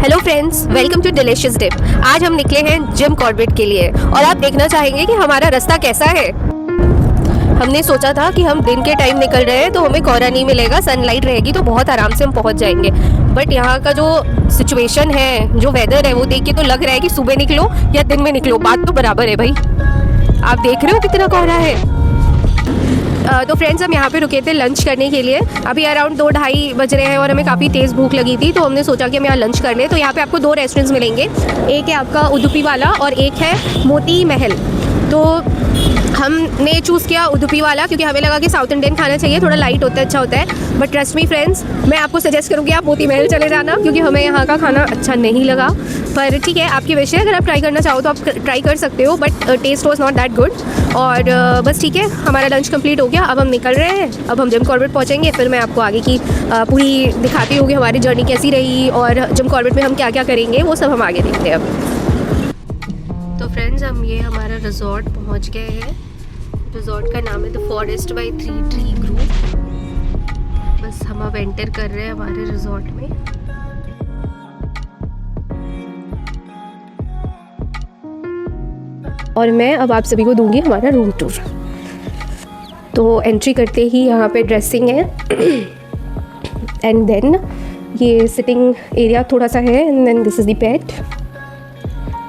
Hello friends, welcome to Delicious Dip. आज हम निकले हैं जिम कॉर्बेट के लिए और आप देखना चाहेंगे कि हमारा रास्ता कैसा है। हमने सोचा था कि हम दिन के टाइम निकल रहे हैं तो हमें कोहरा नहीं मिलेगा, सनलाइट रहेगी तो बहुत आराम से हम पहुंच जाएंगे। बट यहाँ का जो सिचुएशन है, जो वेदर है, वो देख के तो लग रहा है कि सुबह निकलो या दिन में निकलो, बात तो बराबर है भाई। आप देख रहे हो कितना कोहरा है। तो फ्रेंड्स, हम यहाँ पे रुके थे लंच करने के लिए। अभी अराउंड 2-2:30 बज रहे हैं और हमें काफ़ी तेज़ भूख लगी थी, तो हमने सोचा कि हम यहाँ लंच कर लें। तो यहाँ पे आपको 2 रेस्टोरेंट्स मिलेंगे, एक है आपका उडुपी वाला और एक है मोती महल। तो हमने चूज़ किया उडुपी वाला क्योंकि हमें लगा कि साउथ इंडियन खाना चाहिए, थोड़ा लाइट होता है, अच्छा होता है। बट ट्रस्ट मी फ्रेंड्स, मैं आपको सजेस्ट करूँगी आप मोती महल चले जाना क्योंकि हमें यहाँ का खाना अच्छा नहीं लगा। पर ठीक है, आपकी विश है, अगर आप ट्राई करना चाहो तो आप ट्राई कर सकते हो, but taste was not that good. और बस ठीक है, हमारा लंच कंप्लीट हो गया। अब हम निकल रहे हैं, अब हम जिम कॉर्बेट पहुँचेंगे। फिर मैं आपको आगे की पूरी दिखाती हूँ कि हमारी जर्नी कैसी रही और जिम कॉर्बेट में हम क्या क्या करेंगे, वो सब हम आगे देखते हैं अब। तो फ्रेंड्स, हम ये हमारा रिजॉर्ट पहुँच गए हैं। रिजॉर्ट का नाम है the forest by 3 tree group. बस हम अब एंटर कर रहे हैं हमारे रिजॉर्ट में। और मैं अब आप सभी को दूंगी हमारा रूम टूर। तो एंट्री करते ही यहाँ पे ड्रेसिंग है एंड देन ये सिटिंग एरिया थोड़ा सा है and then this is the bed.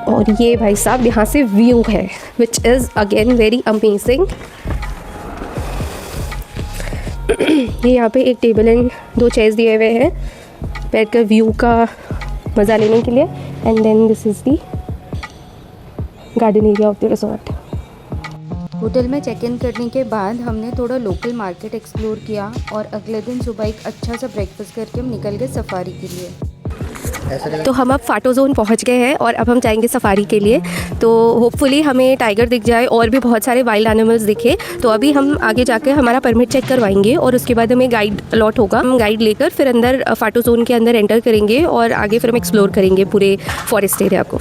और ये भाई साहब यहाँ से व्यू है which is again very amazing. ये यहाँ पे एक टेबल एंड 2 चेयर्स दिए हुए हैं बैठ कर व्यू का मज़ा लेने के लिए। And then this is the garden area of the resort. Hotel में चेक इन करने के बाद हमने थोड़ा लोकल मार्केट एक्सप्लोर किया और अगले दिन सुबह एक अच्छा सा ब्रेकफास्ट करके हम निकल गए सफारी के लिए। तो हम अब फाटो जोन पहुंच गए हैं और अब हम जाएंगे सफारी के लिए। तो होपफुली हमें टाइगर दिख जाए और भी बहुत सारे वाइल्ड एनिमल्स दिखे। तो अभी हम आगे जाकर हमारा परमिट चेक करवाएंगे और उसके बाद हमें गाइड अलॉट होगा। हम गाइड लेकर फिर अंदर फाटो जोन के अंदर एंटर करेंगे और आगे फिर हम एक्सप्लोर करेंगे पूरे फॉरेस्ट एरिया को।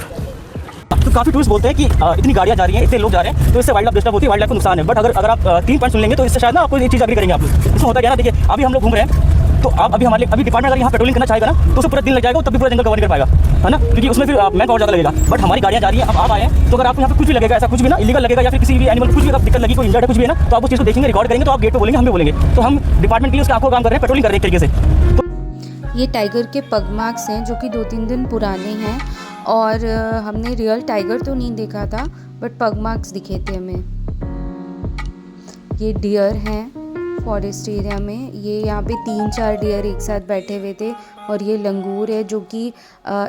तो काफ़ी टूरिस्ट बोलते हैं कि इतनी गाड़ियाँ जा रही हैं, इतने लोग जा रहे हैं, तो इससे वाइल्ड लाइफ डिस्टर्ब होती है, वाइल्ड लाइफ को नुकसान है। बट अगर आप 3 पॉइंट सुन लेंगे तो इससे शायद ना आपको एक चीज़ अग्री करेंगे आप लोग। इसमें होता क्या है ना, देखिए अभी हम लोग घूम रहे हैं तो आप अभी हमारे अभी डिपार्टमेंट अगर यहाँ पेट्रोलिंग करना चाहेगा ना तो उसे पूरा दिन लग जाएगा, तब भी पूरा जंगल कवर नहीं कर पाएगा, है ना, क्योंकि उसमें फिर मैन और ज़्यादा लगेगा। बट हमारी गाड़ियाँ जा रही हैं, अब आप आए हैं तो अगर आपको यहाँ पे कुछ भी लगेगा, ऐसा कुछ भी ना इलीगल लगेगा या फिर किसी भी एनिमल कुछ भी दिक्कत लगी, कोई इंजर्ड है, कुछ भी है ना, तो आप उस चीज़ को देखेंगे, रिकॉर्ड करेंगे, तो आप गेट पे बोलेंगे, हम भी बोलेंगे। तो हम डिपार्टमेंट के लिए उसके आपको काम कर रहे हैं, पेट्रोलिंग कर रहे हैं एक तरीके से। ये टाइगर के पग मार्क्स हैं जो कि 2-3 दिन पुराने हैं और हमने रियल टाइगर तो नहीं देखा था बट पग मार्क्स दिखे थे हमें। ये डियर हैं फॉरेस्ट एरिया में, ये यहाँ पे 3-4 डियर एक साथ बैठे हुए थे। और ये लंगूर है जो कि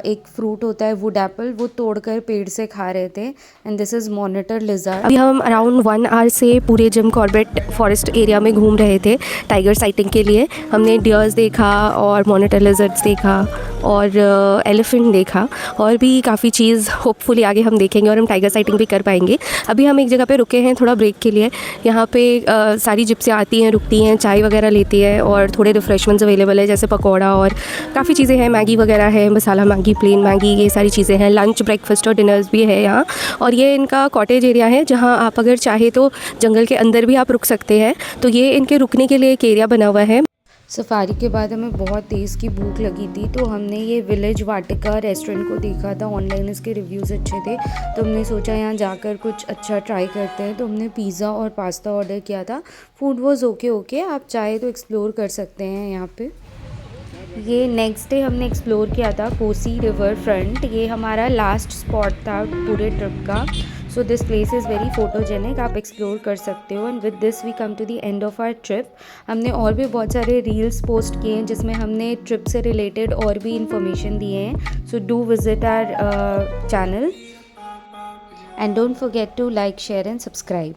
एक फ्रूट होता है वुड एप्पल, वो तोड़कर पेड़ से खा रहे थे। And this is monitor lizard. अभी हम अराउंड 1 आवर से पूरे जिम कॉर्बेट फॉरेस्ट एरिया में घूम रहे थे टाइगर साइटिंग के लिए। हमने डियर्स देखा और मॉनिटर लिजर्ड्स देखा और एलिफेंट देखा और भी काफ़ी चीज़ होपफुली आगे हम देखेंगे और हम टाइगर साइटिंग भी कर पाएंगे। अभी हम एक जगह पे रुके हैं थोड़ा ब्रेक के लिए। यहाँ पे सारी जिप्सियाँ आती हैं, रुकती हैं, चाय वगैरह लेती है और थोड़े रिफ्रेशमेंट्स अवेलेबल है जैसे पकौड़ा और काफ़ी चीज़ें हैं, मैगी वगैरह है, मसाला मैगी, प्लेन मैगी, ये सारी चीज़ें हैं। लंच, ब्रेकफास्ट और डिनर्स भी है यहाँ। और ये इनका कॉटेज एरिया है जहाँ आप अगर चाहे तो जंगल के अंदर भी आप रुक सकते हैं। तो ये इनके रुकने के लिए एक एरिया बना हुआ है। सफारी के बाद हमें बहुत तेज़ की भूख लगी थी तो हमने ये विलेज वाटिका रेस्टोरेंट को देखा था, ऑनलाइन इसके रिव्यूज़ अच्छे थे तो हमने सोचा यहाँ जाकर कुछ अच्छा ट्राई करते हैं। तो हमने पिज़्ज़ा और पास्ता ऑर्डर किया था। फूड वॉज ओके, आप चाहे तो एक्सप्लोर कर सकते हैं यहाँ पे। ये नेक्स्ट डे हमने एक्सप्लोर किया था कोसी रिवर फ्रंट। ये हमारा लास्ट स्पॉट था पूरे ट्रिप का। So this place is very photogenic, आप एक्सप्लोर कर सकते हो। And with this we come to the end of our trip. हमने और भी बहुत सारे रील्स पोस्ट किए हैं जिसमें हमने ट्रिप से रिलेटेड और भी इंफॉर्मेशन दिए हैं। So do visit our channel and don't forget to like, share and subscribe.